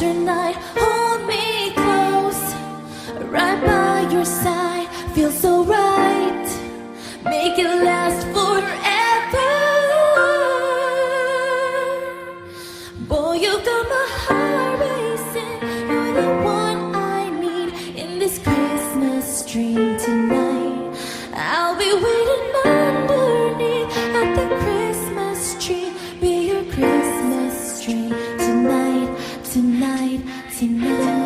tonight. Hold me close, right by your side. Feels so right, make it last forever. Boy, you got my heart racing. You're the one I need in this Christmas dream tonight. I'll be waiting underneath at the Christmas tree. Be your Christmas tree tonight, tonight, tonight.